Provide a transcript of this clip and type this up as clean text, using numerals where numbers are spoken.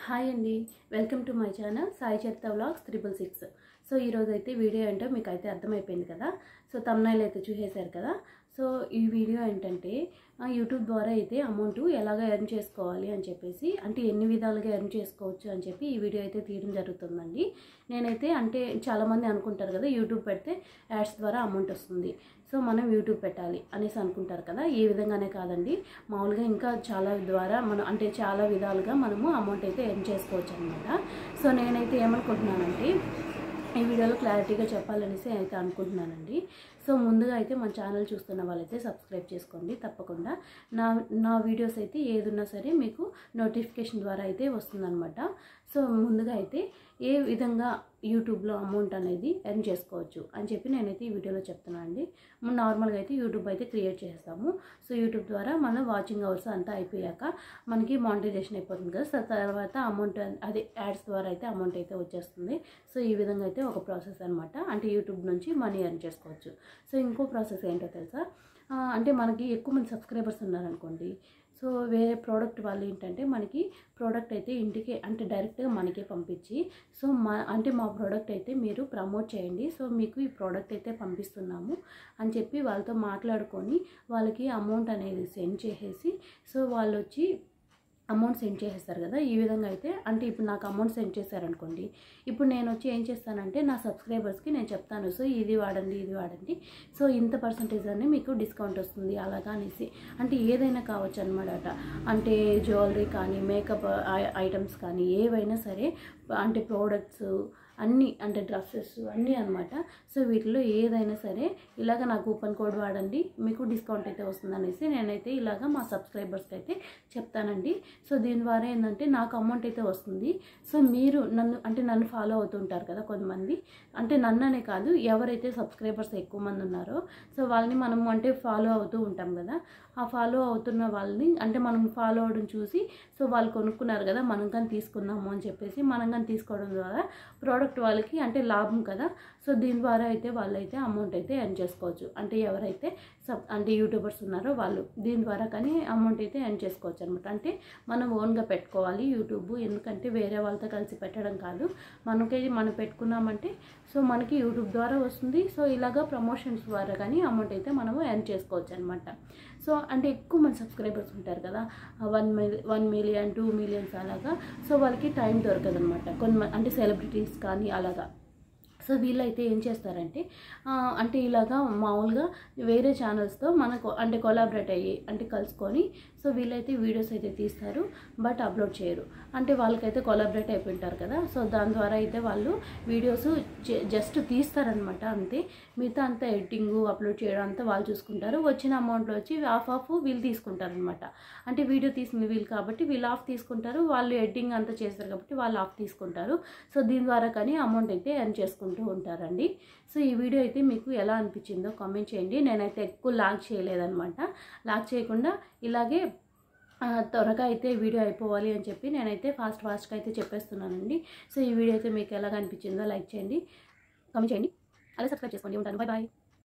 Hi అండి, welcome to my channel Sai Charitha vlogs 666. So ఈరోజు అయితే వీడియో ఏంటో మీకు అయితే అర్థమైపోయింది కదా. సో తమ్నైల్ అయితే చూసేశారు కదా. సో ఈ వీడియో ఏంటంటే యూట్యూబ్ ద్వారా అయితే అమౌంట్ ఎలాగ ఎర్న్ చేసుకోవాలి అని చెప్పేసి, అంటే ఎన్ని విధాలుగా ఎర్న్ చేసుకోవచ్చు అని చెప్పి ఈ వీడియో అయితే తీయడం జరుగుతుందండి. నేనైతే అంటే చాలామంది అనుకుంటారు కదా, యూట్యూబ్ పెడితే యాడ్స్ ద్వారా అమౌంట్ వస్తుంది, సో మనం యూట్యూబ్ పెట్టాలి అనేసి అనుకుంటారు కదా. ఈ విధంగానే కాదండి, మామూలుగా ఇంకా చాలా ద్వారా మనం అంటే చాలా విధాలుగా మనము అమౌంట్ అయితే ఎర్న్ చేసుకోవచ్చు అనమాట. సో నేనైతే ఏమనుకుంటున్నానంటే ఈ వీడియోలో క్లారిటీగా చెప్పాలనేసి అయితే అనుకుంటున్నానండి. సో ముందుగా అయితే మన ఛానల్ చూస్తున్న వాళ్ళైతే సబ్స్క్రైబ్ చేసుకోండి తప్పకుండా. నా వీడియోస్ అయితే ఏదున్నా సరే మీకు నోటిఫికేషన్ ద్వారా అయితే వస్తుందన్నమాట. సో ముందుగా అయితే ఏ విధంగా యూట్యూబ్లో అమౌంట్ అనేది ఎర్న్ చేసుకోవచ్చు అని చెప్పి నేనైతే ఈ వీడియోలో చెప్తున్నాను అండి. నార్మల్గా అయితే యూట్యూబ్ అయితే క్రియేట్ చేస్తాము. సో యూట్యూబ్ ద్వారా మన వాచింగ్ అవర్స్ అంతా అయిపోయాక మనకి మానిటైజేషన్ అయిపోతుంది కదా. సో తర్వాత అమౌంట్ అదే యాడ్స్ ద్వారా అయితే అమౌంట్ అయితే వచ్చేస్తుంది. సో ఈ విధంగా అయితే ఒక ప్రాసెస్ అనమాట. అంటే యూట్యూబ్ నుంచి మనీ ఎర్న్ చేసుకోవచ్చు. సో ఇంకో ప్రాసెస్ ఏంటో తెలుసా, అంటే మనకి ఎక్కువ మంది సబ్స్క్రైబర్స్ ఉన్నారనుకోండి, సో వేరే ప్రోడక్ట్ వాళ్ళు ఏంటంటే మనకి ప్రోడక్ట్ అయితే ఇంటికి అంటే డైరెక్ట్గా మనకే పంపించి, సో మా ప్రోడక్ట్ అయితే మీరు ప్రమోట్ చేయండి, సో మీకు ఈ ప్రోడక్ట్ అయితే పంపిస్తున్నాము అని చెప్పి వాళ్ళతో మాట్లాడుకొని వాళ్ళకి అమౌంట్ అనేది సెండ్ చేసేసి, సో వాళ్ళు వచ్చి అమౌంట్ సెండ్ చేసేస్తారు కదా. ఈ విధంగా అయితే అంటే ఇప్పుడు నాకు అమౌంట్ సెండ్ చేశారనుకోండి, ఇప్పుడు నేను వచ్చి ఏం చేస్తానంటే నా సబ్స్క్రైబర్స్కి నేను చెప్తాను, సో ఇది వాడండి, సో ఇంత పర్సంటేజ్ అని మీకు డిస్కౌంట్ వస్తుంది అలాగా అనేసి. అంటే ఏదైనా కావచ్చు అనమాట. అంటే జ్యువెలరీ కానీ, మేకప్ ఐటమ్స్ కానీ, ఏవైనా సరే, అంటే ప్రోడక్ట్స్ అన్నీ, అంటే డ్రెస్సెస్ అన్నీ అనమాట. సో వీటిలో ఏదైనా సరే ఇలాగ నా కూపన్ కోడ్ వాడండి, మీకు డిస్కౌంట్ అయితే వస్తుంది అనేసి నేనైతే ఇలాగ మా సబ్స్క్రైబర్స్కి అయితే చెప్తానండి. సో దీని ద్వారా ఏంటంటే నాకు అమౌంట్ అయితే వస్తుంది. సో మీరు నన్ను ఫాలో అవుతుంటారు కదా కొంతమంది, అంటే నన్ననే కాదు ఎవరైతే సబ్స్క్రైబర్స్ ఎక్కువ మంది ఉన్నారో సో వాళ్ళని మనం అంటే ఫాలో అవుతూ ఉంటాం కదా. ఆ ఫాలో అవుతున్న వాళ్ళని అంటే మనం ఫాలో అవడం చూసి, సో వాళ్ళు కొనుక్కున్నారు కదా మనం కానీ తీసుకున్నాము అని చెప్పేసి మనం కానీ తీసుకోవడం ద్వారా ప్రోడక్ట్ వాళ్ళకి అంటే లాభం కదా. సో దీని ద్వారా అయితే వాళ్ళైతే అమౌంట్ అయితే ఎర్న్ చేసుకోవచ్చు. అంటే ఎవరైతే అంటే యూట్యూబర్స్ ఉన్నారో వాళ్ళు దీని ద్వారా కానీ అమౌంట్ అయితే ఎర్న్ చేసుకోవచ్చు అనమాట. అంటే మనం ఓన్గా పెట్టుకోవాలి యూట్యూబ్, ఎందుకంటే వేరే వాళ్ళతో కలిసి పెట్టడం కాదు, మనం పెట్టుకున్నామంటే సో మనకి యూట్యూబ్ ద్వారా వస్తుంది. సో ఇలాగా ప్రమోషన్స్ ద్వారా కానీ అమౌంట్ అయితే మనము ఎర్న్ చేసుకోవచ్చు అనమాట. సో అంటే ఎక్కువ మంది సబ్స్క్రైబర్స్ ఉంటారు కదా, 1 మిలియన్ 2 మిలియన్స్ అలాగా. సో వాళ్ళకి టైం దొరకదు అనమాట. అంటే సెలబ్రిటీస్ కానీ అలాగా. సో వీళ్ళైతే ఏం చేస్తారంటే అంటే ఇలాగా మామూలుగా వేరే ఛానల్స్తో మనకు అంటే కొలాబరేట్ అయ్యి అంటే కలుసుకొని, సో వీళ్ళైతే వీడియోస్ అయితే తీస్తారు బట్ అప్లోడ్ చేయరు. అంటే వాళ్ళకైతే కొలాబరేట్ అయిపోయింటారు కదా. సో దాని ద్వారా అయితే వాళ్ళు వీడియోస్ జస్ట్ తీస్తారనమాట అంతే. మిగతా అంతా ఎడిటింగ్ అప్లోడ్ చేయడం అంతా వాళ్ళు చూసుకుంటారు. వచ్చిన అమౌంట్లో వచ్చి హాఫ్ వీళ్ళు తీసుకుంటారనమాట. అంటే వీడియో తీసింది వీళ్ళు కాబట్టి వీళ్ళు హాఫ్ తీసుకుంటారు, వాళ్ళు ఎడిటింగ్ అంతా చేస్తారు కాబట్టి వాళ్ళు హాఫ్ తీసుకుంటారు. సో దీని ద్వారా కానీ అమౌంట్ అయితే ఎర్న్ చేసుకుంటారు ఉంటారండి. సో ఈ వీడియో అయితే మీకు ఎలా అనిపించిందో కామెంట్ చేయండి. నేనైతే ఎక్కువ లాగ్ చేయలేదన్నమాట. లాగ్ చేయకుండా ఇలాగే త్వరగా అయితే వీడియో అయిపోవాలి అని చెప్పి నేనైతే ఫాస్ట్గా అయితే చెప్పేస్తున్నానండి. సో ఈ వీడియో అయితే మీకు ఎలాగ అనిపించిందో లైక్ చేయండి, కామెంట్ చేయండి, అలాగే సబ్స్క్రైబ్ చేసుకోండి. ఉంటాను, బాయ్.